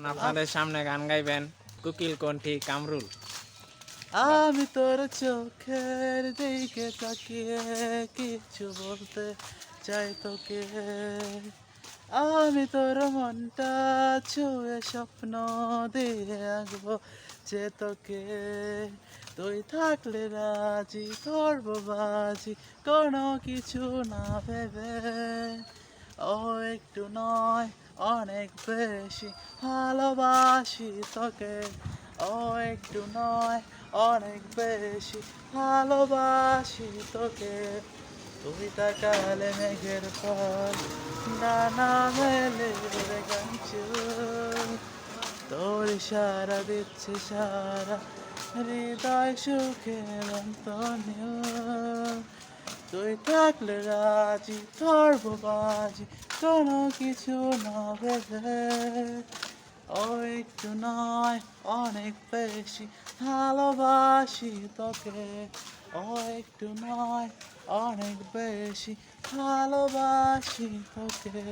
আপনাদের সামনে গান গাইবেন কুকিল কণ্ঠী কামরুল। আমি তোর চোখের দিকে তাকিয়ে কিছু বলতে চাই তোকে। আমি তোর মনটা ছুঁয়ে স্বপ্ন দিয়ে আঁকবো যে তোকে। তুই থাকলে রাজি করবো বাজি কোনো কিছু না ভেবে। ও একটু নয় অনেক বেশি ভালোবাসি তোকে। ও একটু নয় অনেক বেশি ভালোবাসি তোকে। তুই তাকালে মেঘের পর ডানা মেলে উড়ে গাইছে। তোর ইশারা দিচ্ছে সারা হৃদয় সুখে অন্তনীয়। তুই থাকলে রাজি ধরবো বাজি কোনো কিছু না ভেবে। ও একটু নয় অনেক বেশি ভালোবাসি তোকে। ও একটু নয় অনেক বেশি ভালোবাসি তোকে।